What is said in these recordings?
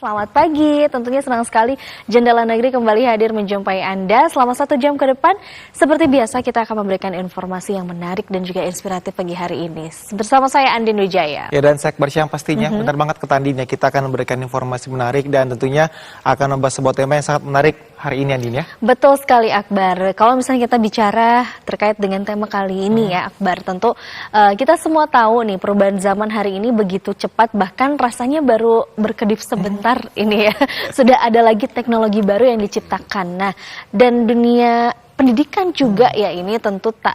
Selamat pagi, tentunya senang sekali Jendela Negeri kembali hadir menjumpai Anda selama 1 jam ke depan. Seperti biasa kita akan memberikan informasi yang menarik dan juga inspiratif pagi hari ini. Bersama saya Andin Wijaya. Ya, dan Sekber Siang pastinya benar banget Ketandin ya, kita akan memberikan informasi menarik dan tentunya akan membahas sebuah tema yang sangat menarik hari ini Andin ya. Betul sekali Akbar. Kalau misalnya kita bicara terkait dengan tema kali ini ya Akbar, tentu kita semua tahu nih perubahan zaman hari ini begitu cepat, bahkan rasanya baru berkedip sebentar ini ya, sudah ada lagi teknologi baru yang diciptakan. Nah, dan dunia pendidikan juga ya ini tentu tak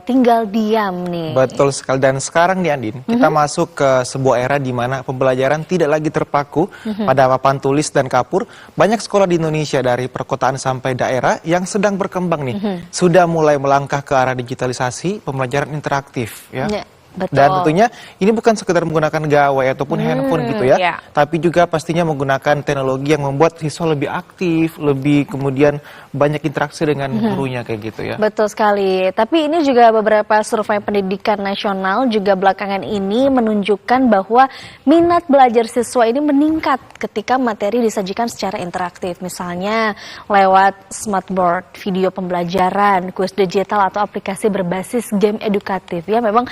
tinggal diam nih. Betul sekali, dan sekarang nih Andin, kita masuk ke sebuah era di mana pembelajaran tidak lagi terpaku pada papan tulis dan kapur. Banyak sekolah di Indonesia dari perkotaan sampai daerah yang sedang berkembang nih, sudah mulai melangkah ke arah digitalisasi pembelajaran interaktif ya. Betul. Dan tentunya ini bukan sekedar menggunakan gawai ataupun handphone gitu ya, tapi juga pastinya menggunakan teknologi yang membuat siswa lebih aktif, lebih kemudian banyak interaksi dengan gurunya kayak gitu ya. Betul sekali, tapi ini juga beberapa survei pendidikan nasional juga belakangan ini menunjukkan bahwa minat belajar siswa ini meningkat ketika materi disajikan secara interaktif. Misalnya lewat smartboard, video pembelajaran, kuis digital atau aplikasi berbasis game edukatif ya. Memang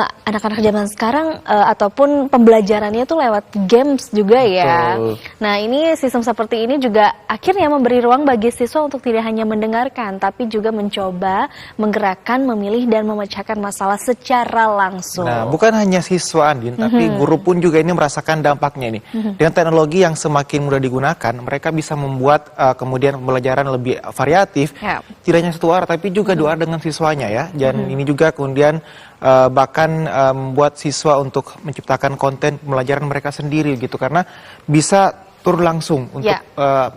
anak-anak zaman sekarang ataupun pembelajarannya itu lewat games juga ya. Betul. Nah, ini sistem seperti ini juga akhirnya memberi ruang bagi siswa untuk tidak hanya mendengarkan, tapi juga mencoba menggerakkan, memilih dan memecahkan masalah secara langsung. Nah, bukan hanya siswa Andin, tapi guru pun juga ini merasakan dampaknya nih. Dengan teknologi yang semakin mudah digunakan, mereka bisa membuat kemudian pembelajaran lebih variatif. Tidak hanya satu arah, tapi juga dua arah dengan siswanya ya. Dan ini juga kemudian bahkan membuat siswa untuk menciptakan konten pembelajaran mereka sendiri gitu, karena bisa turun langsung untuk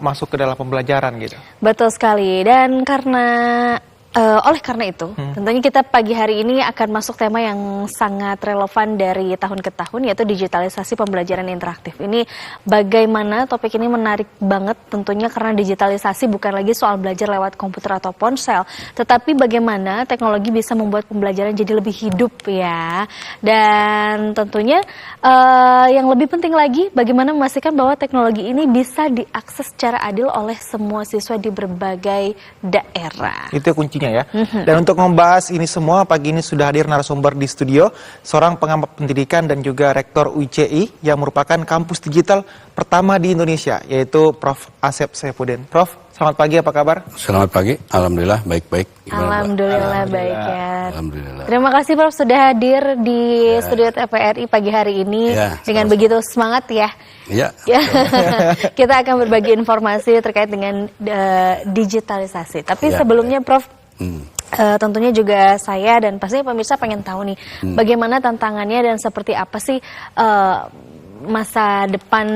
masuk ke dalam pembelajaran gitu. Betul sekali, dan oleh karena itu, tentunya kita pagi hari ini akan masuk tema yang sangat relevan dari tahun ke tahun, yaitu digitalisasi pembelajaran interaktif. Ini bagaimana topik ini menarik banget tentunya karena digitalisasi bukan lagi soal belajar lewat komputer atau ponsel, tetapi bagaimana teknologi bisa membuat pembelajaran jadi lebih hidup ya. Dan tentunya yang lebih penting lagi, bagaimana memastikan bahwa teknologi ini bisa diakses secara adil oleh semua siswa di berbagai daerah. Itu kuncinya ya. Dan untuk membahas ini semua, pagi ini sudah hadir narasumber di studio, seorang pengamat pendidikan dan juga rektor UICI yang merupakan kampus digital pertama di Indonesia, yaitu Prof. Asep Saifuddin. Prof, selamat pagi, apa kabar? Selamat pagi, alhamdulillah baik-baik. Alhamdulillah baik ya. Alhamdulillah. Terima kasih Prof sudah hadir di studio TVRI pagi hari ini dengan begitu semangat ya. Iya. Kita akan berbagi informasi terkait dengan digitalisasi. Tapi sebelumnya Prof, tentunya juga saya dan pastinya pemirsa pengen tahu nih, bagaimana tantangannya dan seperti apa sih masa depan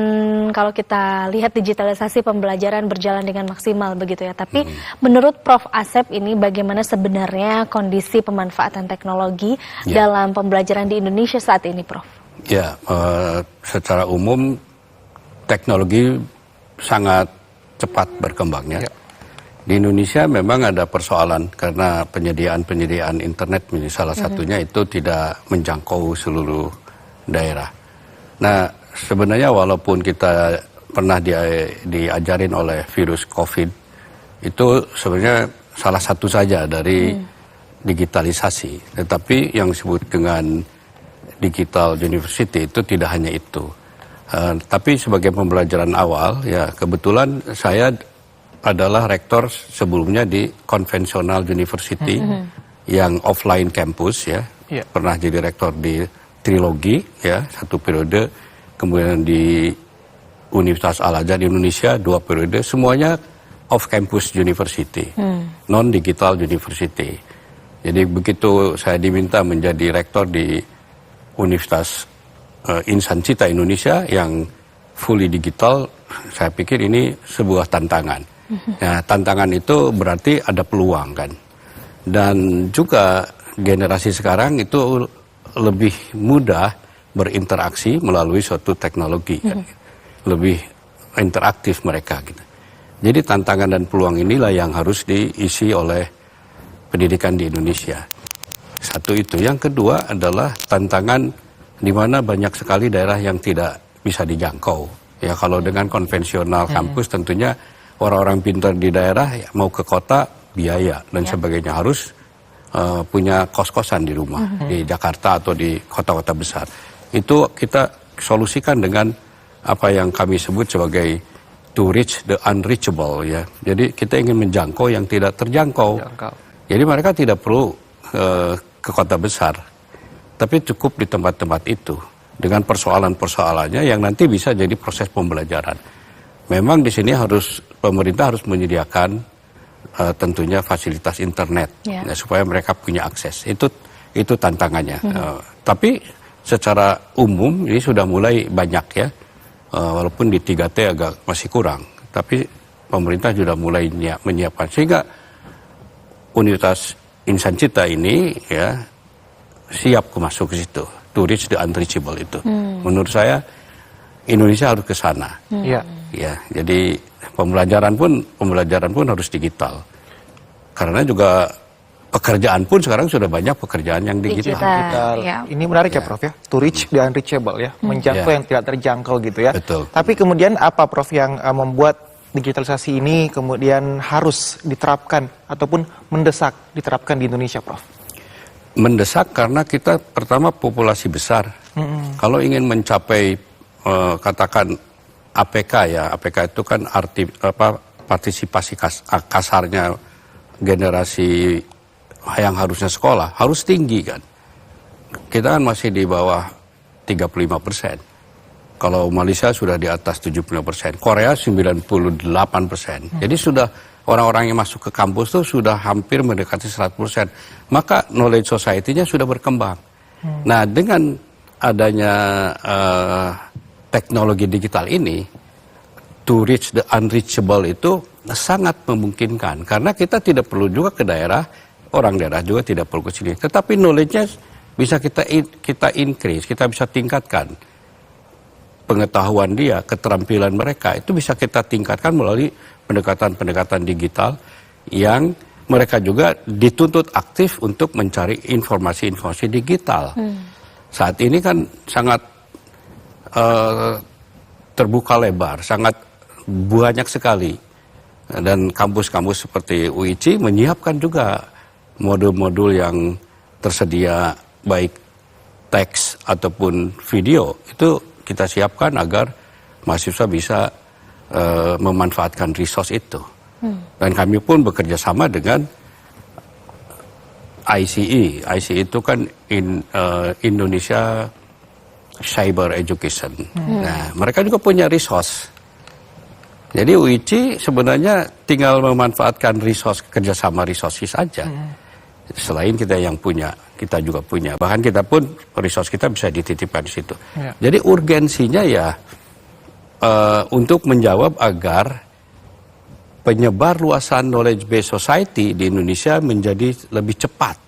kalau kita lihat digitalisasi pembelajaran berjalan dengan maksimal begitu ya. Tapi menurut Prof Asep ini bagaimana sebenarnya kondisi pemanfaatan teknologi dalam pembelajaran di Indonesia saat ini, Prof? Ya, secara umum teknologi sangat cepat berkembangnya. Di Indonesia memang ada persoalan karena penyediaan internet salah satunya itu tidak menjangkau seluruh daerah. Nah, sebenarnya walaupun kita pernah diajarin oleh virus COVID, itu sebenarnya salah satu saja dari digitalisasi. Tetapi yang disebut dengan digital university itu tidak hanya itu. Tapi sebagai pembelajaran awal, ya kebetulan saya adalah rektor sebelumnya di konvensional university yang offline campus ya. Pernah jadi rektor di Trilogi ya, 1 periode, kemudian di Universitas Al-Azhar di Indonesia 2 periode, semuanya off campus university, non digital university. Jadi begitu saya diminta menjadi rektor di Universitas Insan Cita Indonesia yang fully digital, saya pikir ini sebuah tantangan. Nah, tantangan itu berarti ada peluang kan. Dan juga generasi sekarang itu lebih mudah berinteraksi melalui suatu teknologi, kan? Lebih interaktif mereka gitu. Jadi tantangan dan peluang inilah yang harus diisi oleh pendidikan di Indonesia. Satu itu. Yang kedua adalah tantangan di mana banyak sekali daerah yang tidak bisa dijangkau. Ya kalau dengan konvensional kampus tentunya orang-orang pintar di daerah ya, mau ke kota biaya dan sebagainya harus punya kos-kosan di rumah di Jakarta atau di kota-kota besar. Itu kita solusikan dengan apa yang kami sebut sebagai to reach the unreachable ya. Jadi kita ingin menjangkau yang tidak terjangkau. Jadi mereka tidak perlu ke kota besar, tapi cukup di tempat-tempat itu dengan persoalan-persoalannya yang nanti bisa jadi proses pembelajaran. Memang di sini pemerintah harus menyediakan tentunya fasilitas internet ya, supaya mereka punya akses. Itu tantangannya. Tapi secara umum ini sudah mulai banyak ya, walaupun di 3T agak masih kurang. Tapi pemerintah sudah mulai menyiapkan sehingga Universitas Insan Cita ini ya siap masuk ke situ, to reach the unreachable itu. Menurut saya Indonesia harus ke sana. Ya, jadi pembelajaran pun harus digital. Karena juga pekerjaan pun sekarang sudah banyak pekerjaan yang digital. Ya. Ini menarik ya Prof ya, to reach the unreachable ya, menjangkau yang tidak terjangkau gitu ya. Betul. Tapi kemudian apa Prof yang membuat digitalisasi ini kemudian harus diterapkan ataupun mendesak diterapkan di Indonesia, Prof? Mendesak karena kita pertama populasi besar. Kalau ingin mencapai katakan APK ya, APK itu kan partisipasi kasarnya generasi yang harusnya sekolah harus tinggi kan. Kita kan masih di bawah 35%. Kalau Malaysia sudah di atas 75%, Korea 98%. Jadi sudah orang-orang yang masuk ke kampus itu sudah hampir mendekati 100%. Maka knowledge society-nya sudah berkembang. Nah dengan adanya teknologi digital ini, to reach the unreachable itu sangat memungkinkan. Karena kita tidak perlu juga ke daerah, orang daerah juga tidak perlu ke sini. Tetapi knowledge-nya bisa kita increase, kita bisa tingkatkan. Pengetahuan dia, keterampilan mereka itu bisa kita tingkatkan melalui pendekatan-pendekatan digital yang mereka juga dituntut aktif untuk mencari informasi-informasi digital. Saat ini kan sangat terbuka lebar, sangat banyak sekali. Dan kampus-kampus seperti UIC menyiapkan juga modul-modul yang tersedia baik teks ataupun video. Itu kita siapkan agar mahasiswa bisa memanfaatkan resource itu. Dan kami pun bekerja sama dengan ICE. ICE itu kan Indonesia Cyber Education. Nah, mereka juga punya resource. Jadi UIC sebenarnya tinggal memanfaatkan resource, kerjasama resources saja. Selain kita yang punya, kita juga punya. Bahkan kita pun resource kita bisa dititipkan di situ. Jadi urgensinya ya untuk menjawab agar penyebar luasan knowledge based society di Indonesia menjadi lebih cepat.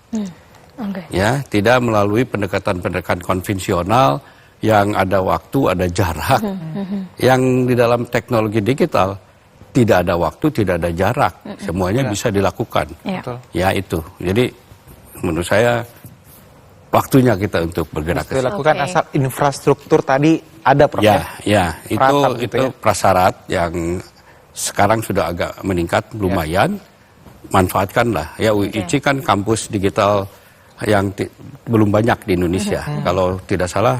Ya, tidak melalui pendekatan-pendekatan konvensional yang ada waktu, ada jarak. Yang di dalam teknologi digital tidak ada waktu, tidak ada jarak. Semuanya bisa dilakukan. Ya itu. Jadi menurut saya waktunya kita untuk bergerak ke sana. Dilakukan asal infrastruktur tadi ada, Prof. Ya, itu prasyarat yang sekarang sudah agak meningkat lumayan. Manfaatkanlah. Ya UIC kan kampus digital yang belum banyak di Indonesia. Kalau tidak salah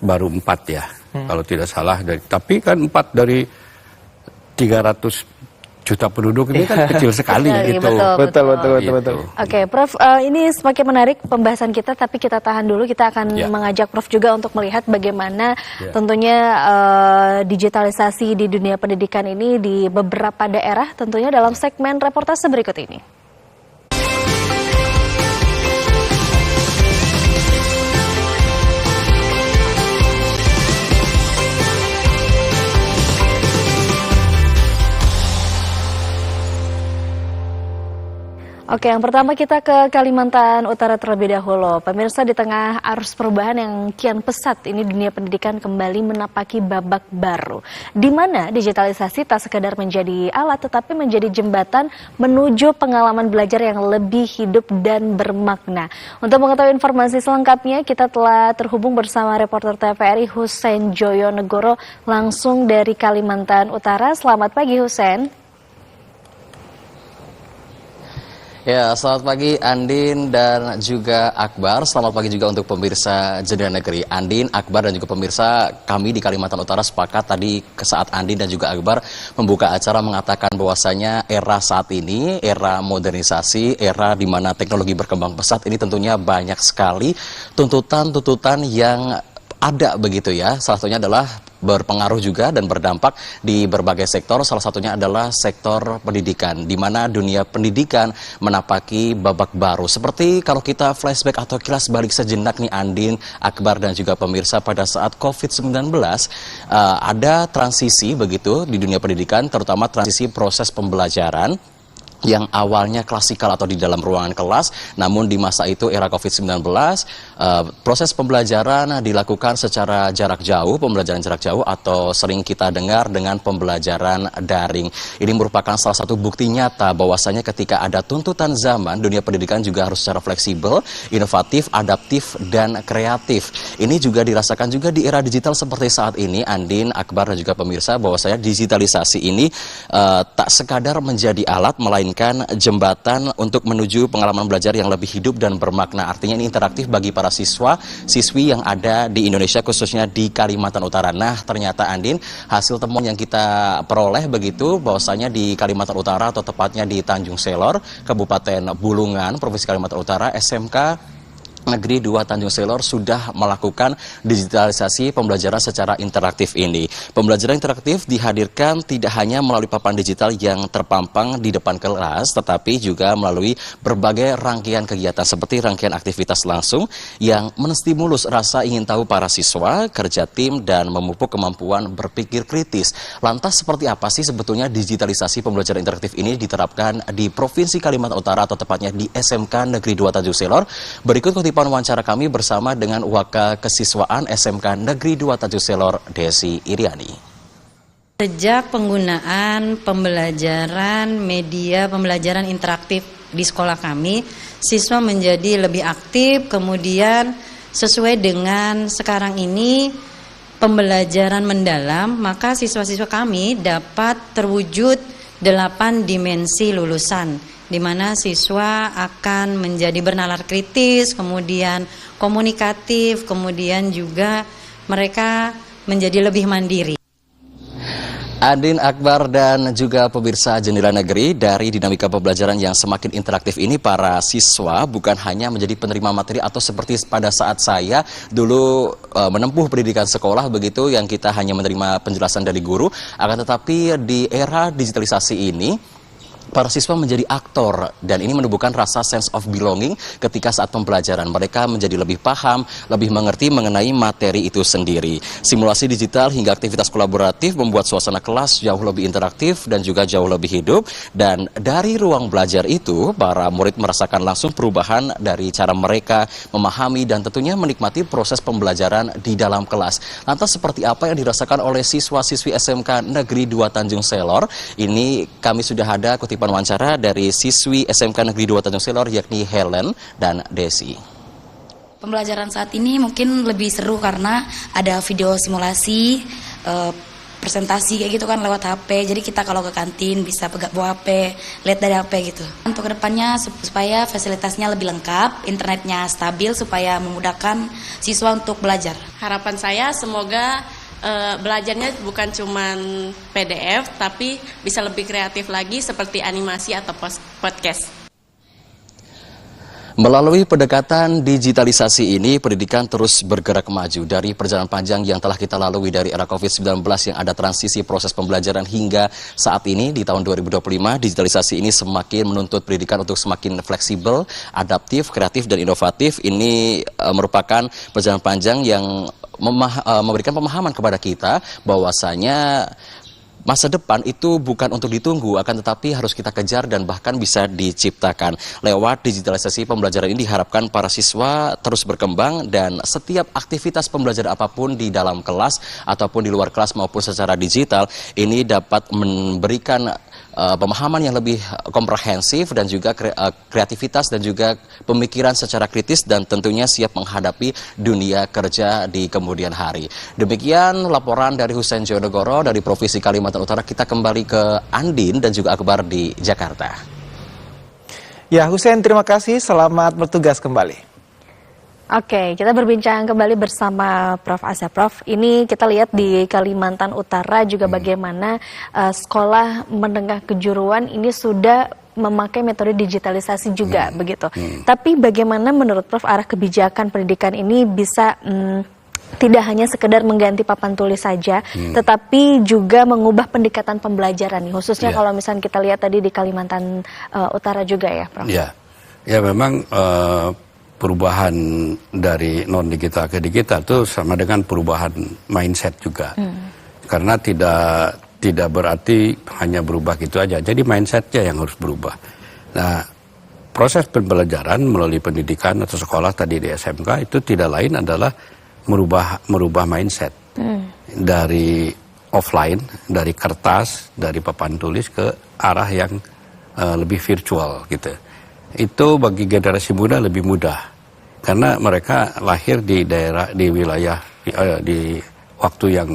baru 4 ya. Kalau tidak salah tapi kan 4 dari 300 juta penduduk ini kan kecil sekali gitu. Betul. Oke, Prof, ini semakin menarik pembahasan kita, tapi kita tahan dulu. Kita akan mengajak Prof juga untuk melihat bagaimana tentunya digitalisasi di dunia pendidikan ini di beberapa daerah, tentunya dalam segmen reportase berikut ini. Oke, yang pertama kita ke Kalimantan Utara terlebih dahulu. Pemirsa, di tengah arus perubahan yang kian pesat, ini dunia pendidikan kembali menapaki babak baru. Di mana digitalisasi tak sekadar menjadi alat, tetapi menjadi jembatan menuju pengalaman belajar yang lebih hidup dan bermakna. Untuk mengetahui informasi selengkapnya, kita telah terhubung bersama reporter TVRI Husein Joyonegoro langsung dari Kalimantan Utara. Selamat pagi, Husein. Ya, selamat pagi Andin dan juga Akbar. Selamat pagi juga untuk pemirsa Jendela Negeri. Andin, Akbar dan juga pemirsa, kami di Kalimantan Utara sepakat tadi saat Andin dan juga Akbar membuka acara mengatakan bahwasanya era saat ini, era modernisasi, era di mana teknologi berkembang pesat ini tentunya banyak sekali tuntutan-tuntutan yang ada begitu ya. Salah satunya adalah berpengaruh juga dan berdampak di berbagai sektor, salah satunya adalah sektor pendidikan, di mana dunia pendidikan menapaki babak baru. Seperti kalau kita flashback atau kilas balik sejenak nih Andin, Akbar dan juga pemirsa, pada saat COVID-19 ada transisi begitu di dunia pendidikan, terutama transisi proses pembelajaran yang awalnya klasikal atau di dalam ruangan kelas, namun di masa itu era COVID-19 proses pembelajaran dilakukan secara jarak jauh, pembelajaran jarak jauh atau sering kita dengar dengan pembelajaran daring. Ini merupakan salah satu bukti nyata bahwasanya ketika ada tuntutan zaman, dunia pendidikan juga harus secara fleksibel, inovatif, adaptif, dan kreatif. Ini juga dirasakan juga di era digital seperti saat ini, Andin, Akbar, dan juga pemirsa, bahwasanya digitalisasi ini tak sekadar menjadi alat, melainkan jembatan untuk menuju pengalaman belajar yang lebih hidup dan bermakna. Artinya ini interaktif bagi para siswa, siswi yang ada di Indonesia, khususnya di Kalimantan Utara. Nah, ternyata Andin, hasil temuan yang kita peroleh begitu, bahwasanya di Kalimantan Utara atau tepatnya di Tanjung Selor, Kabupaten Bulungan, Provinsi Kalimantan Utara, SMK Negeri 2 Tanjung Selor sudah melakukan digitalisasi pembelajaran secara interaktif ini. Pembelajaran interaktif dihadirkan tidak hanya melalui papan digital yang terpampang di depan kelas, tetapi juga melalui berbagai rangkaian kegiatan seperti rangkaian aktivitas langsung yang menstimulus rasa ingin tahu para siswa, kerja tim, dan memupuk kemampuan berpikir kritis. Lantas seperti apa sih sebetulnya digitalisasi pembelajaran interaktif ini diterapkan di Provinsi Kalimantan Utara atau tepatnya di SMK Negeri 2 Tanjung Selor? Berikut kutipan wawancara kami bersama dengan Waka Kesiswaan SMK Negeri 2 Tanjung Selor, Desi Iriani. Sejak penggunaan pembelajaran media pembelajaran interaktif di sekolah kami, siswa menjadi lebih aktif, kemudian sesuai dengan sekarang ini pembelajaran mendalam, maka siswa-siswa kami dapat terwujud 8 dimensi lulusan, di mana siswa akan menjadi bernalar kritis, kemudian komunikatif, kemudian juga mereka menjadi lebih mandiri. Andin, Akbar, dan juga pemirsa Jendela Negeri, dari dinamika pembelajaran yang semakin interaktif ini, para siswa bukan hanya menjadi penerima materi atau seperti pada saat saya dulu menempuh pendidikan sekolah begitu, yang kita hanya menerima penjelasan dari guru, akan tetapi di era digitalisasi ini, para siswa menjadi aktor, dan ini menumbuhkan rasa sense of belonging ketika saat pembelajaran. Mereka menjadi lebih paham, lebih mengerti mengenai materi itu sendiri. Simulasi digital hingga aktivitas kolaboratif membuat suasana kelas jauh lebih interaktif dan juga jauh lebih hidup. Dan dari ruang belajar itu, para murid merasakan langsung perubahan dari cara mereka memahami dan tentunya menikmati proses pembelajaran di dalam kelas. Lantas seperti apa yang dirasakan oleh siswa-siswi SMK Negeri 2 Tanjung Selor? Ini kami sudah ada kutipan wawancara dari siswi SMK Negeri 2 Tanjung Selor, yakni Helen dan Desi. Pembelajaran saat ini mungkin lebih seru karena ada video simulasi, presentasi kayak gitu kan lewat HP. Jadi kita kalau ke kantin bisa bawa HP, lihat dari HP gitu. Untuk kedepannya supaya fasilitasnya lebih lengkap, internetnya stabil supaya memudahkan siswa untuk belajar. Harapan saya semoga belajarnya bukan cuma PDF, tapi bisa lebih kreatif lagi seperti animasi atau podcast. Melalui pendekatan digitalisasi ini, pendidikan terus bergerak maju. Dari perjalanan panjang yang telah kita lalui dari era COVID-19 yang ada transisi proses pembelajaran hingga saat ini di tahun 2025, digitalisasi ini semakin menuntut pendidikan untuk semakin fleksibel, adaptif, kreatif, dan inovatif. Ini merupakan perjalanan panjang yang memberikan pemahaman kepada kita bahwasanya masa depan itu bukan untuk ditunggu, akan tetapi harus kita kejar dan bahkan bisa diciptakan. Lewat digitalisasi pembelajaran ini diharapkan para siswa terus berkembang dan setiap aktivitas pembelajaran apapun di dalam kelas ataupun di luar kelas maupun secara digital ini dapat memberikan pemahaman yang lebih komprehensif dan juga kreativitas dan juga pemikiran secara kritis dan tentunya siap menghadapi dunia kerja di kemudian hari. Demikian laporan dari Husein Jonegoro dari Provinsi Kalimantan Utara. Kita kembali ke Andin dan juga Akbar di Jakarta. Ya, Husein, terima kasih. Selamat bertugas kembali. Oke, kita berbincang kembali bersama Prof. Azhar. Prof, ini kita lihat di Kalimantan Utara juga bagaimana sekolah menengah kejuruan ini sudah memakai metode digitalisasi juga begitu. Tapi bagaimana menurut Prof arah kebijakan pendidikan ini bisa tidak hanya sekedar mengganti papan tulis saja, tetapi juga mengubah pendekatan pembelajaran nih, khususnya kalau misalnya kita lihat tadi di Kalimantan Utara juga ya, Prof. Ya memang perubahan dari non digital ke digital itu sama dengan perubahan mindset juga, karena tidak berarti hanya berubah gitu aja. Jadi mindsetnya yang harus berubah. Nah, proses pembelajaran melalui pendidikan atau sekolah tadi di SMK itu tidak lain adalah merubah mindset dari offline, dari kertas, dari papan tulis ke arah yang lebih virtual gitu. Itu bagi generasi muda lebih mudah karena mereka lahir di daerah, di wilayah, di waktu yang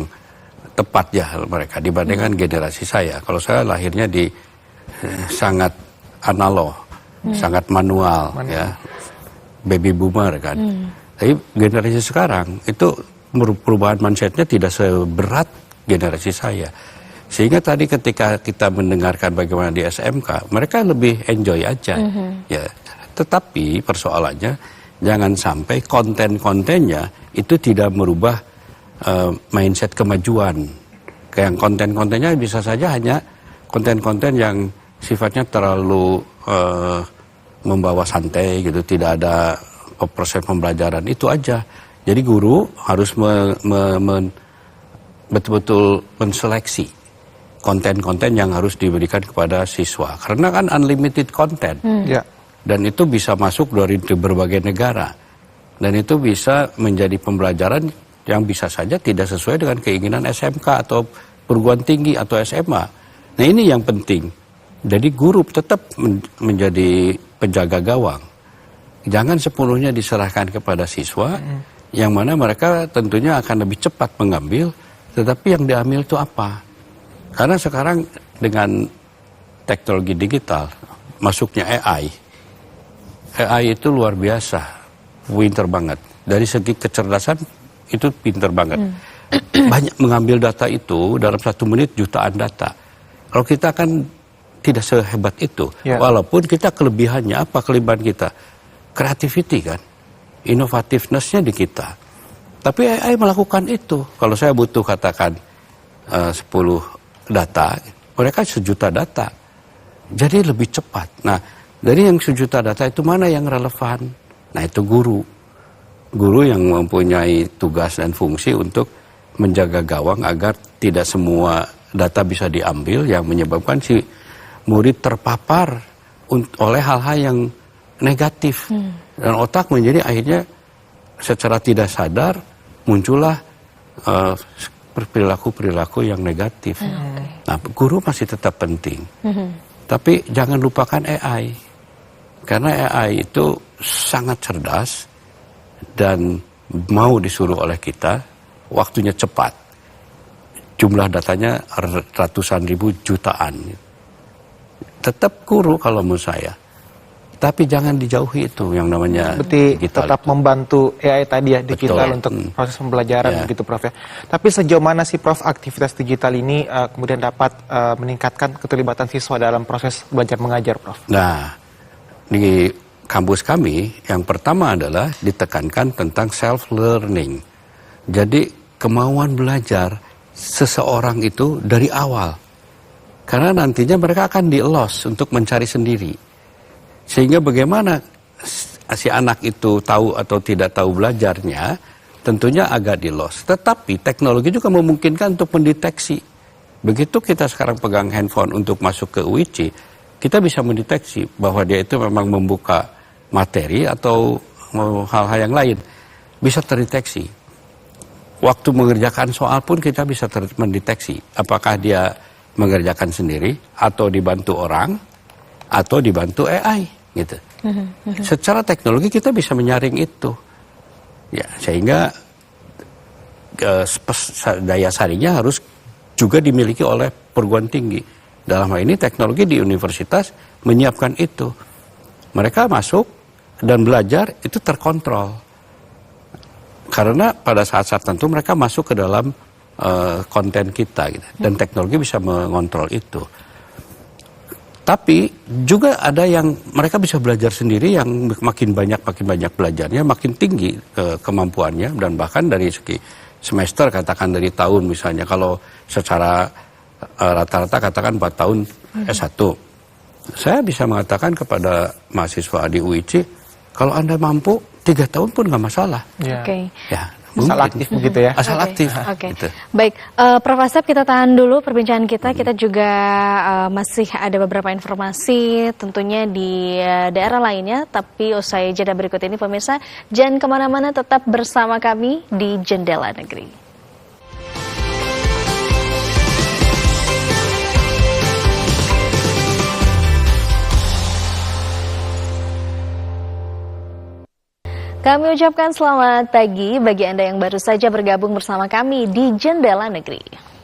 tepat ya mereka dibandingkan generasi saya. Kalau saya lahirnya di sangat analog, sangat manual ya, baby boomer kan. Tapi generasi sekarang itu perubahan mindsetnya tidak seberat generasi saya. Sehingga tadi ketika kita mendengarkan bagaimana di SMK, mereka lebih enjoy aja. Ya, tetapi persoalannya jangan sampai konten-kontennya itu tidak merubah mindset kemajuan. Kayak konten-kontennya bisa saja hanya konten-konten yang sifatnya terlalu membawa santai gitu, tidak ada proses pembelajaran, itu aja. Jadi guru harus betul-betul menseleksi konten-konten yang harus diberikan kepada siswa. Karena kan unlimited konten. Dan itu bisa masuk dari berbagai negara. Dan itu bisa menjadi pembelajaran yang bisa saja tidak sesuai dengan keinginan SMK atau perguruan tinggi atau SMA. Nah ini yang penting. Jadi guru tetap menjadi penjaga gawang. Jangan sepenuhnya diserahkan kepada siswa, yang mana mereka tentunya akan lebih cepat mengambil, tetapi yang diambil itu apa? Karena sekarang dengan teknologi digital, masuknya AI itu luar biasa, pinter banget. Dari segi kecerdasan itu pinter banget. Banyak mengambil data itu dalam 1 menit jutaan data. Kalau kita kan tidak sehebat itu, walaupun kita kelebihannya apa kelebihan kita? Creativity kan, innovativeness-nya di kita. Tapi AI melakukan itu. Kalau saya butuh katakan 10 data, mereka 1 juta data. Jadi lebih cepat. Nah, dari yang 1 juta data itu mana yang relevan? Nah, itu guru. Guru yang mempunyai tugas dan fungsi untuk menjaga gawang agar tidak semua data bisa diambil yang menyebabkan si murid terpapar oleh hal-hal yang negatif. Dan otak menjadi akhirnya secara tidak sadar muncullah perilaku-perilaku yang negatif. Nah, guru masih tetap penting. Tapi jangan lupakan AI. Karena AI itu sangat cerdas dan mau disuruh oleh kita, waktunya cepat. Jumlah datanya ratusan ribu jutaan. Tetap guru kalau menurut saya. Tapi jangan dijauhi itu yang namanya digital. Tetap membantu AI tadi ya, digital untuk proses pembelajaran begitu Prof ya. Tapi sejauh mana sih Prof aktivitas digital ini kemudian dapat meningkatkan keterlibatan siswa dalam proses belajar mengajar Prof? Nah, di kampus kami yang pertama adalah ditekankan tentang self-learning. Jadi kemauan belajar seseorang itu dari awal. Karena nantinya mereka akan di-loss untuk mencari sendiri. Sehingga bagaimana si anak itu tahu atau tidak tahu belajarnya, tentunya agak di-loss. Tetapi teknologi juga memungkinkan untuk mendeteksi Begitu kita sekarang pegang handphone untuk masuk ke UIC, kita bisa mendeteksi bahwa dia itu memang membuka materi atau hal-hal yang lain. Bisa terdeteksi. Waktu mengerjakan soal pun kita bisa mendeteksi apakah dia mengerjakan sendiri atau dibantu orang atau dibantu AI gitu. Secara teknologi kita bisa menyaring itu. Ya, sehingga daya saringnya harus juga dimiliki oleh perguruan tinggi. Dalam hal ini teknologi di universitas menyiapkan itu. Mereka masuk dan belajar itu terkontrol. Karena pada saat-saat tertentu mereka masuk ke dalam konten kita gitu. Dan teknologi bisa mengontrol itu. Tapi juga ada yang mereka bisa belajar sendiri yang makin banyak belajarnya, makin tinggi kemampuannya, dan bahkan dari segi semester, katakan dari tahun misalnya, kalau secara rata-rata katakan 4 tahun S1. Saya bisa mengatakan kepada mahasiswa di UIC, kalau Anda mampu 3 tahun pun nggak masalah. Oke. Ya, asal aktif begitu ya. Asal aktif. Oke. Gitu. Baik, Prof. Asep, kita tahan dulu perbincangan kita. Kita juga masih ada beberapa informasi tentunya di daerah lainnya. Tapi usai jeda berikut ini pemirsa, jangan kemana-mana, tetap bersama kami di Jendela Negeri. Kami ucapkan selamat pagi bagi Anda yang baru saja bergabung bersama kami di Jendela Negeri.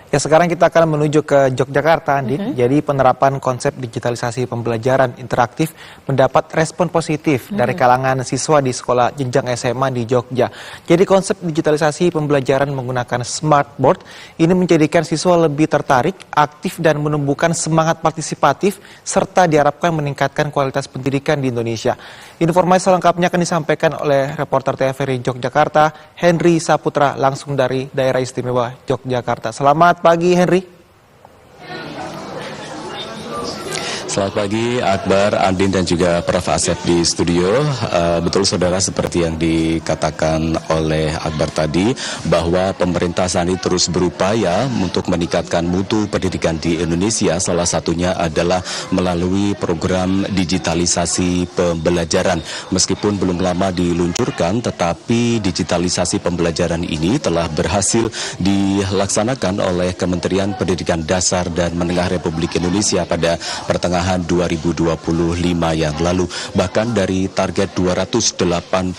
Ya, sekarang kita akan menuju ke Yogyakarta, Andin. Jadi penerapan konsep digitalisasi pembelajaran interaktif mendapat respon positif dari kalangan siswa di sekolah jenjang SMA di Jogja. Jadi konsep digitalisasi pembelajaran menggunakan smartboard ini menjadikan siswa lebih tertarik, aktif, dan menumbuhkan semangat partisipatif, serta diharapkan meningkatkan kualitas pendidikan di Indonesia. Informasi selengkapnya akan disampaikan oleh reporter TVRI Yogyakarta, Henry Saputra, langsung dari Daerah Istimewa Yogyakarta. Selamat pagi, Henry. Selamat pagi, Akbar, Andin, dan juga Prof. Asep di studio. Betul saudara, seperti yang dikatakan oleh Akbar tadi, bahwa pemerintah saat ini terus berupaya untuk meningkatkan mutu pendidikan di Indonesia. Salah satunya adalah melalui program digitalisasi pembelajaran. Meskipun belum lama diluncurkan, tetapi digitalisasi pembelajaran ini telah berhasil dilaksanakan oleh Kementerian Pendidikan Dasar dan Menengah Republik Indonesia pada pertengahan 2025 yang lalu. Bahkan dari target 288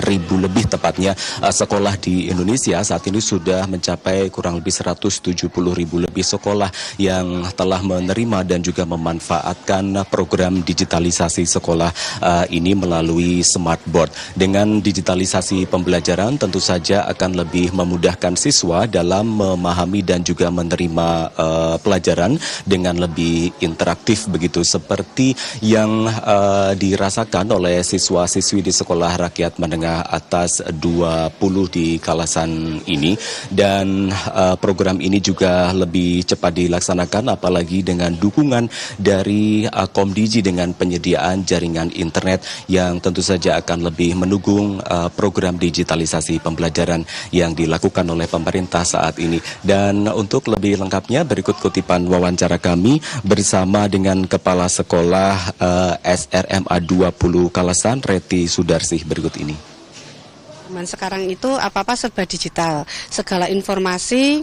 ribu lebih tepatnya sekolah di Indonesia, saat ini sudah mencapai kurang lebih 170 ribu lebih sekolah yang telah menerima dan juga memanfaatkan program digitalisasi sekolah ini melalui smartboard. Dengan digitalisasi pembelajaran tentu saja akan lebih memudahkan siswa dalam memahami dan juga menerima pelajaran dengan lebih interaktif, begitu seperti yang dirasakan oleh siswa-siswi di Sekolah Rakyat Menengah Atas 20 di Kalasan ini. Dan program ini juga lebih cepat dilaksanakan apalagi dengan dukungan dari Komdigi dengan penyediaan jaringan internet yang tentu saja akan lebih mendukung program digitalisasi pembelajaran yang dilakukan oleh pemerintah saat ini. Dan untuk lebih lengkapnya berikut kutipan wawancara kami bersama dengan Kepala Sekolah SRMA 20 Kalasan, Reti Sudarsih, berikut ini. Sekarang itu apa-apa serba digital, segala informasi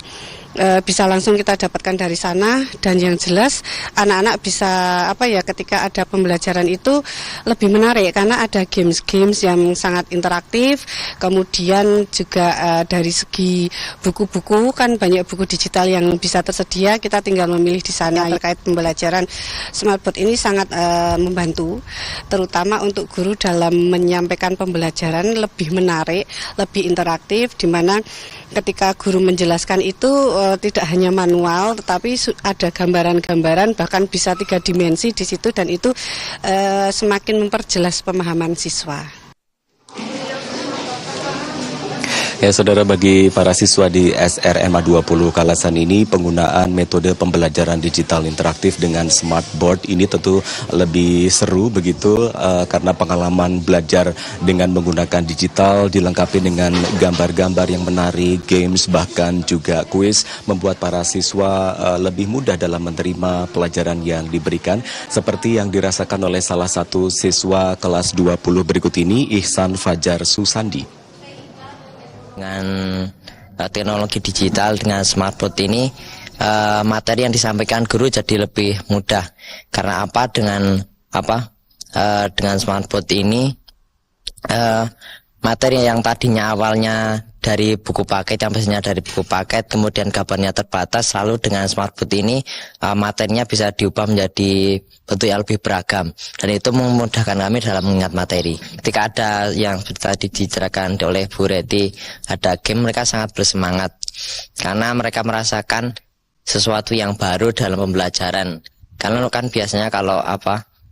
bisa langsung kita dapatkan dari sana, dan yang jelas anak-anak bisa ketika ada pembelajaran itu lebih menarik karena ada games-games yang sangat interaktif. Kemudian juga dari segi buku-buku, kan banyak buku digital yang bisa tersedia, kita tinggal memilih di sana. Terkait pembelajaran, smartboard ini sangat membantu terutama untuk guru dalam menyampaikan pembelajaran lebih menarik, lebih interaktif, di mana ketika guru menjelaskan itu tidak hanya manual, tetapi ada gambaran-gambaran, bahkan bisa 3 dimensi di situ, dan itu semakin memperjelas pemahaman siswa. Ya, saudara, bagi para siswa di SRMA 20 Kalasan ini, penggunaan metode pembelajaran digital interaktif dengan smartboard ini tentu lebih seru begitu, karena pengalaman belajar dengan menggunakan digital dilengkapi dengan gambar-gambar yang menarik, games, bahkan juga kuis, membuat para siswa lebih mudah dalam menerima pelajaran yang diberikan, seperti yang dirasakan oleh salah satu siswa kelas 20 berikut ini, Ihsan Fajar Susandi. Dengan teknologi digital, dengan smartboard ini, materi yang disampaikan guru jadi lebih mudah. Karena apa? Dengan smartboard ini, materi yang tadinya awalnya dari buku paket, yang biasanya dari buku paket, kemudian gambarnya terbatas, lalu dengan smartboard ini materinya bisa diubah menjadi bentuk yang lebih beragam, dan itu memudahkan kami dalam mengingat materi. Ketika ada yang tadi diceritakan oleh Bu Reti, ada game, mereka sangat bersemangat karena mereka merasakan sesuatu yang baru dalam pembelajaran. Karena kan biasanya kalau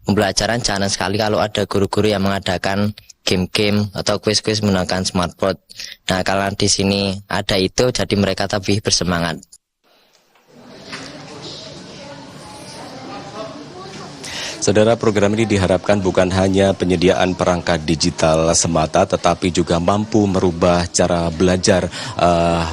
pembelajaran jarang sekali kalau ada guru-guru yang mengadakan game-game atau kuis-kuis menggunakan smartboard. Nah, kalau di sini ada itu, jadi mereka lebih bersemangat. Saudara, program ini diharapkan bukan hanya penyediaan perangkat digital semata, tetapi juga mampu merubah cara belajar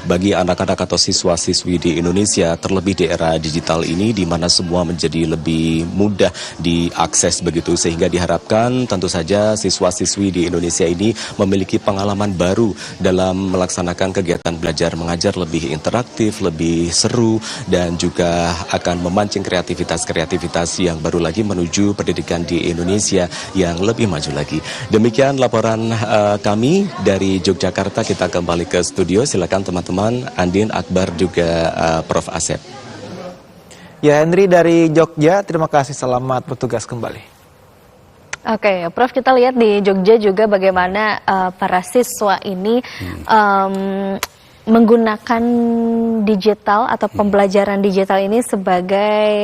bagi anak-anak atau siswa-siswi di Indonesia, terlebih di era digital ini, di mana semua menjadi lebih mudah diakses begitu, sehingga diharapkan tentu saja siswa-siswi di Indonesia ini memiliki pengalaman baru dalam melaksanakan kegiatan belajar mengajar lebih interaktif, lebih seru, dan juga akan memancing kreativitas-kreativitas yang baru lagi menuju pendidikan di Indonesia yang lebih maju lagi. Demikian laporan kami dari Yogyakarta. Kita kembali ke studio. Silakan teman-teman, Andin, Akbar, juga Prof. Asep. Ya, Henry dari Jogja, terima kasih. Selamat bertugas kembali. Oke, Prof, kita lihat di Jogja juga bagaimana para siswa ini menggunakan digital atau pembelajaran digital ini sebagai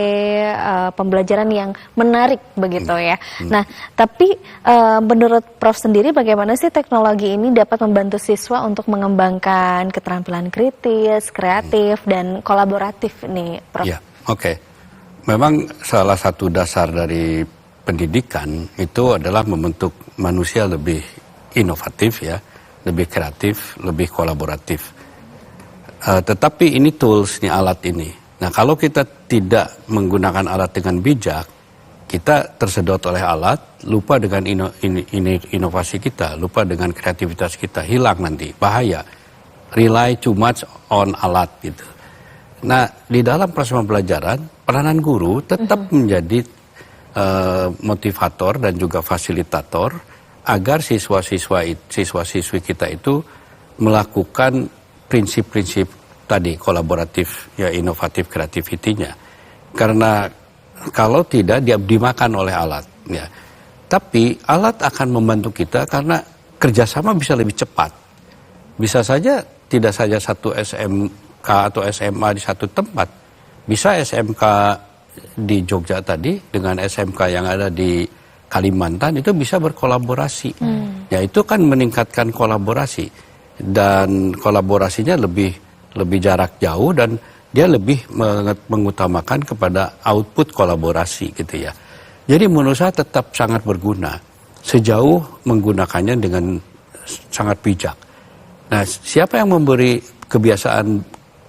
pembelajaran yang menarik begitu ya. Nah, tapi menurut Prof sendiri, bagaimana sih teknologi ini dapat membantu siswa untuk mengembangkan keterampilan kritis, kreatif, dan kolaboratif nih, Prof? Ya, oke. Memang salah satu dasar dari pendidikan itu adalah membentuk manusia lebih inovatif ya, lebih kreatif, lebih kolaboratif. Tetapi ini tools, ini alat ini. Nah, kalau kita tidak menggunakan alat dengan bijak, kita tersedot oleh alat, lupa dengan inovasi kita, lupa dengan kreativitas kita, hilang nanti, bahaya. Rely too much on alat gitu. Nah, di dalam proses pembelajaran, peranan guru tetap menjadi motivator dan juga fasilitator agar siswa-siswi kita itu melakukan prinsip-prinsip tadi kolaboratif, ya inovatif, kreativitinya. Karena kalau tidak dia dimakan oleh alat, ya. Tapi alat akan membantu kita karena kerjasama bisa lebih cepat. Bisa saja tidak saja satu SMK atau SMA di satu tempat, bisa SMK di Jogja tadi dengan SMK yang ada di Kalimantan itu bisa berkolaborasi. Ya, itu kan meningkatkan kolaborasi. Dan kolaborasinya lebih jarak jauh dan dia lebih mengutamakan kepada output kolaborasi gitu ya. Jadi menurut saya tetap sangat berguna sejauh menggunakannya dengan sangat bijak. Nah, siapa yang memberi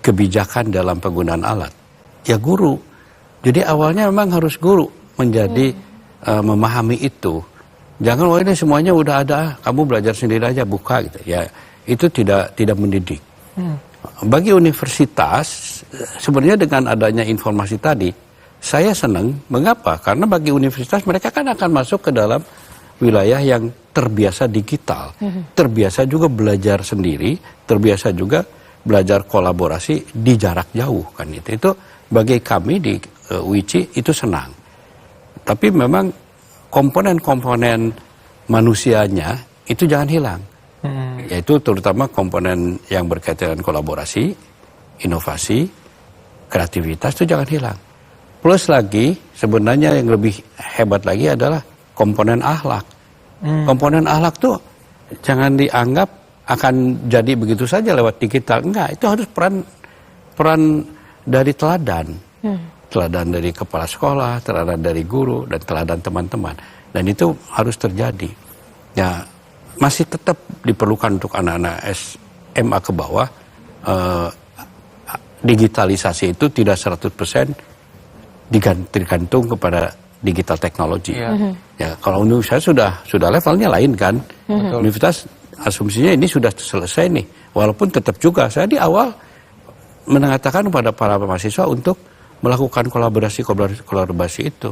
kebijakan dalam penggunaan alat? Ya guru. Jadi awalnya memang harus guru menjadi memahami itu. Jangan, wah ini semuanya udah ada, kamu belajar sendiri aja, buka gitu ya. Itu tidak mendidik. Bagi universitas, sebenarnya dengan adanya informasi tadi, saya senang. Mengapa? Karena bagi universitas mereka kan akan masuk ke dalam wilayah yang terbiasa digital, terbiasa juga belajar sendiri, terbiasa juga belajar kolaborasi di jarak jauh kan itu. Itu bagi kami di UICI itu senang. Tapi memang komponen-komponen manusianya itu jangan hilang. Yaitu terutama komponen yang berkaitan dengan kolaborasi, inovasi, kreativitas itu jangan hilang. Plus lagi sebenarnya yang lebih hebat lagi adalah komponen akhlak. Komponen akhlak tuh jangan dianggap akan jadi begitu saja lewat digital. Enggak, itu harus peran dari teladan. Teladan dari kepala sekolah, teladan dari guru, dan teladan teman-teman. Dan itu harus terjadi. Ya, masih tetap diperlukan untuk anak-anak SMA ke bawah. Digitalisasi itu tidak 100% tergantung kepada digital teknologi. Ya, kalau universitas sudah levelnya lain kan. Universitas asumsinya ini sudah selesai nih. Walaupun tetap juga saya di awal mengatakan kepada para mahasiswa untuk melakukan kolaborasi itu.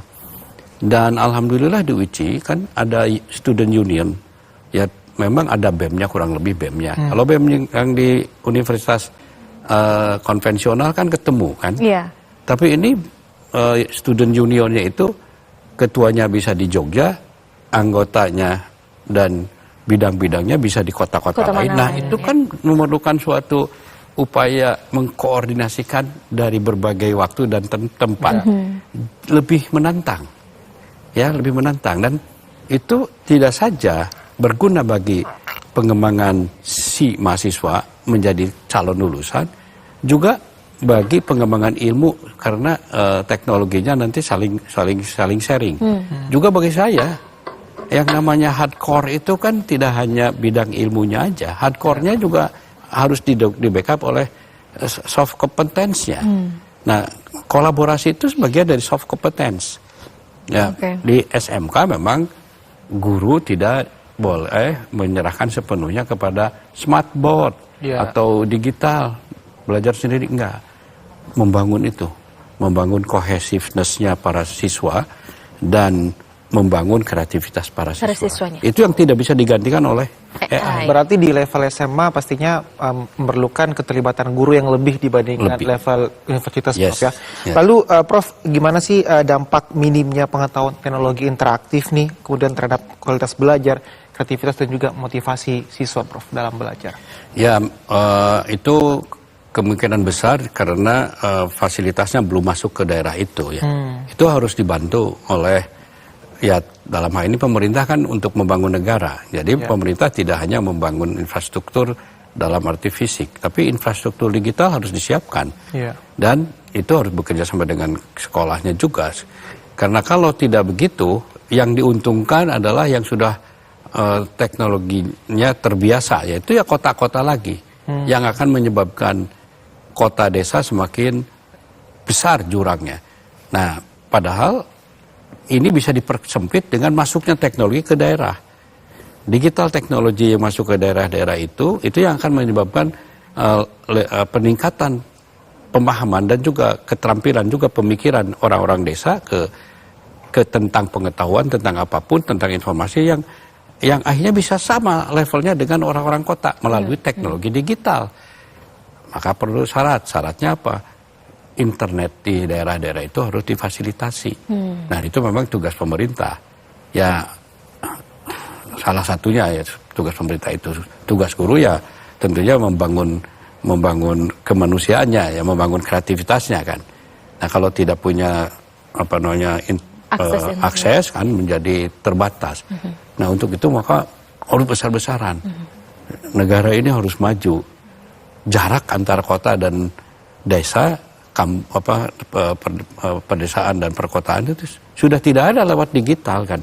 Dan alhamdulillah di UICI kan ada student union. Ya memang ada BEM-nya, kurang lebih BEM-nya. Kalau BEM yang di universitas konvensional kan ketemu kan. Tapi ini student unionnya itu ketuanya bisa di Jogja, anggotanya dan bidang-bidangnya bisa di kota-kota lain. Nah itu kan memerlukan suatu upaya mengkoordinasikan dari berbagai waktu dan tempat. Lebih menantang. Ya, lebih menantang. Dan itu tidak saja berguna bagi pengembangan si mahasiswa menjadi calon lulusan, juga bagi pengembangan ilmu karena teknologinya nanti saling sharing. Juga bagi saya, yang namanya hardcore itu kan tidak hanya bidang ilmunya aja, hardcore-nya juga harus di backup oleh soft competence-nya. Nah, kolaborasi itu sebagian dari soft competence. Ya, di SMK memang guru tidak boleh menyerahkan sepenuhnya kepada smartboard atau digital, belajar sendiri, enggak. Membangun itu, membangun cohesiveness-nya para siswa dan membangun kreativitas para siswa. Itu yang tidak bisa digantikan oleh AI. Berarti di level SMA pastinya memerlukan keterlibatan guru yang lebih dibandingkan level universitas, Prof ya. Lalu Prof, gimana sih dampak minimnya pengetahuan teknologi interaktif nih kemudian terhadap kualitas belajar, kreativitas dan juga motivasi siswa, Prof, dalam belajar? Ya, itu kemungkinan besar karena fasilitasnya belum masuk ke daerah itu ya. Itu harus dibantu oleh ya, dalam hal ini pemerintah kan untuk membangun negara. Jadi pemerintah tidak hanya membangun infrastruktur dalam arti fisik, tapi infrastruktur digital harus disiapkan. Dan itu harus bekerja sama dengan sekolahnya juga. Karena kalau tidak begitu, yang diuntungkan adalah yang sudah teknologinya terbiasa, yaitu ya kota-kota lagi. Yang akan menyebabkan kota desa semakin besar jurangnya. Nah, padahal ini bisa dipersempit dengan masuknya teknologi ke daerah. Digital teknologi yang masuk ke daerah-daerah itu yang akan menyebabkan peningkatan pemahaman dan juga keterampilan juga pemikiran orang-orang desa ke tentang pengetahuan, tentang apapun, tentang informasi yang akhirnya bisa sama levelnya dengan orang-orang kota melalui teknologi digital. Maka perlu syaratnya apa? Internet di daerah-daerah itu harus difasilitasi. Nah, itu memang tugas pemerintah. Ya, salah satunya ya tugas pemerintah itu. Tugas guru ya tentunya membangun kemanusiaannya, ya membangun kreativitasnya kan. Nah, kalau tidak punya akses kan menjadi terbatas. Nah, untuk itu maka harus besar-besaran. Negara ini harus maju. Jarak antara kota dan desa, pedesaan dan perkotaan itu sudah tidak ada lewat digital kan,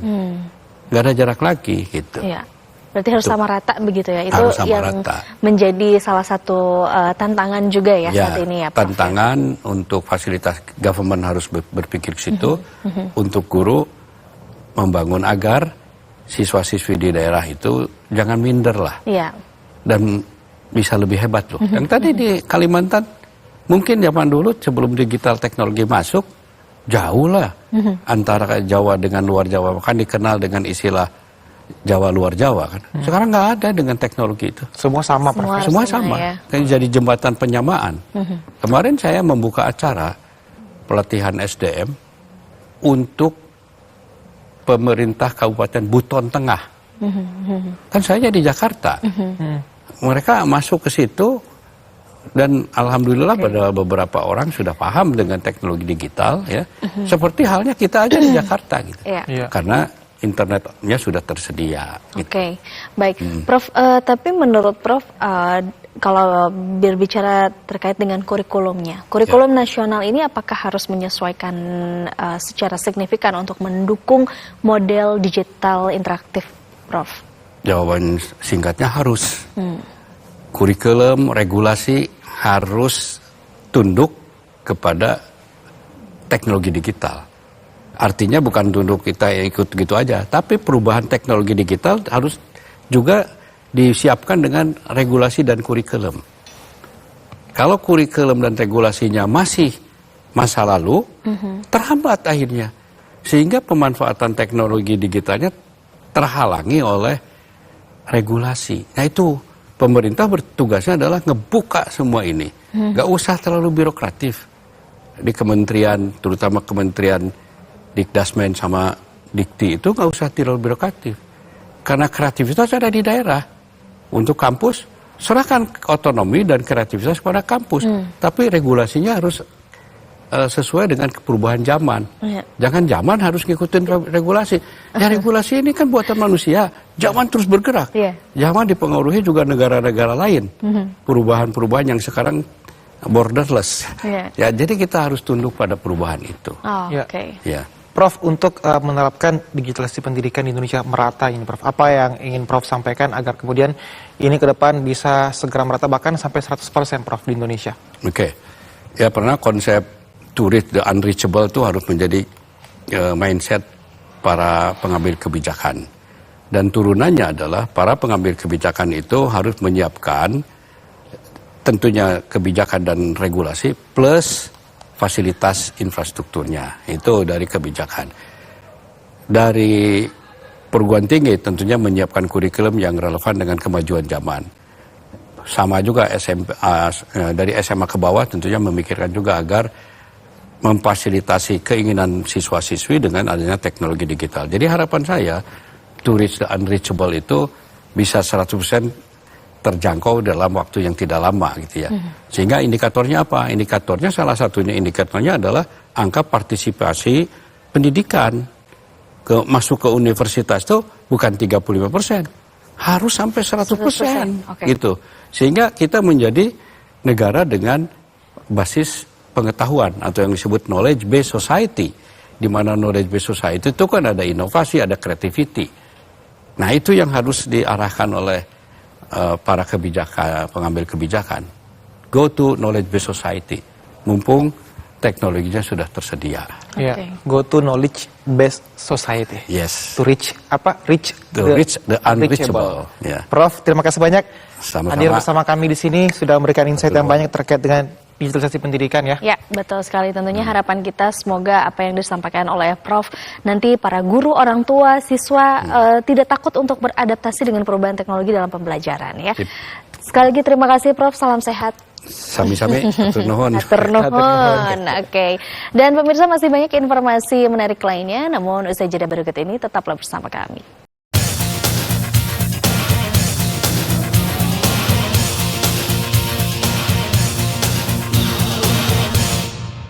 nggak ada jarak lagi gitu. Iya. Berarti harus sama rata begitu ya, itu yang menjadi salah satu tantangan juga ya saat ini ya, Prof. Tantangan untuk fasilitas government harus berpikir ke situ, untuk guru membangun agar siswa-siswi di daerah itu jangan minder lah, dan bisa lebih hebat loh. Yang tadi di Kalimantan mungkin zaman dulu sebelum digital teknologi masuk, jauh lah antara Jawa dengan luar Jawa. Kan dikenal dengan istilah Jawa luar Jawa kan. Sekarang nggak ada dengan teknologi itu. Semua sama, Prof. Semua sama. Ya. Kan jadi jembatan penyamaan. Kemarin saya membuka acara pelatihan SDM untuk pemerintah Kabupaten Buton Tengah. Kan saya di Jakarta. Mereka masuk ke situ. Dan alhamdulillah pada beberapa orang sudah paham dengan teknologi digital ya. Seperti halnya kita aja di Jakarta gitu. Karena internetnya sudah tersedia. Oke, baik, Prof. Tapi menurut Prof, kalau berbicara terkait dengan kurikulumnya, kurikulum nasional ini apakah harus menyesuaikan secara signifikan untuk mendukung model digital interaktif, Prof? Jawaban singkatnya harus. Kurikulum, regulasi harus tunduk kepada teknologi digital. Artinya bukan tunduk kita ikut gitu aja, tapi perubahan teknologi digital harus juga disiapkan dengan regulasi dan kurikulum. Kalau kurikulum dan regulasinya masih masa lalu, terhambat akhirnya. Sehingga pemanfaatan teknologi digitalnya terhalangi oleh regulasi. Nah itu, pemerintah bertugasnya adalah ngebuka semua ini. Nggak usah terlalu birokratif. Di kementerian, terutama kementerian Dikdasmen sama Dikti itu nggak usah terlalu birokratif. Karena kreativitas ada di daerah. Untuk kampus, serahkan otonomi dan kreativitas kepada kampus. Tapi regulasinya harus sesuai dengan perubahan zaman. Jangan zaman harus ngikutin regulasi. Ya regulasi ini kan buatan manusia. Zaman terus bergerak. Zaman dipengaruhi juga negara-negara lain. Perubahan-perubahan yang sekarang borderless. Ya, jadi kita harus tunduk pada perubahan itu. Oke. Ya. Prof, untuk menerapkan digitalisasi pendidikan di Indonesia merata ini, Prof, apa yang ingin Prof sampaikan agar kemudian ini ke depan bisa segera merata bahkan sampai 100% Prof di Indonesia? Oke. Ya pernah konsep to reach the unreachable itu harus menjadi mindset para pengambil kebijakan. Dan turunannya adalah para pengambil kebijakan itu harus menyiapkan tentunya kebijakan dan regulasi plus fasilitas infrastrukturnya. Itu dari kebijakan. Dari perguruan tinggi tentunya menyiapkan kurikulum yang relevan dengan kemajuan zaman. Sama juga dari SMA ke bawah tentunya memikirkan juga agar memfasilitasi keinginan siswa-siswi dengan adanya teknologi digital. Jadi harapan saya, to reach the unreachable itu bisa 100% terjangkau dalam waktu yang tidak lama gitu ya. Sehingga indikatornya apa? Indikatornya salah satunya indikatornya adalah angka partisipasi pendidikan masuk ke universitas itu bukan 35%, harus sampai 100%. Gitu. Sehingga kita menjadi negara dengan basis pengetahuan atau yang disebut knowledge based society, di mana knowledge based society itu kan ada inovasi, ada creativity. Nah itu yang harus diarahkan oleh para pengambil kebijakan. Go to knowledge based society. Mumpung teknologinya sudah tersedia. Go to knowledge based society. Yes. To reach apa? Reach the unreachable. Prof, terima kasih banyak. Sama-sama. Hadir bersama kami di sini sudah memberikan insight yang banyak terkait dengan digitalisasi pendidikan ya. Ya, betul sekali. Tentunya harapan kita semoga apa yang disampaikan oleh Prof nanti para guru, orang tua, siswa tidak takut untuk beradaptasi dengan perubahan teknologi dalam pembelajaran ya. Sekali lagi terima kasih Prof, salam sehat. Sami-sami, hatur nuhun. Oke. Dan pemirsa masih banyak informasi menarik lainnya, namun usai jeda berikut ini tetaplah bersama kami.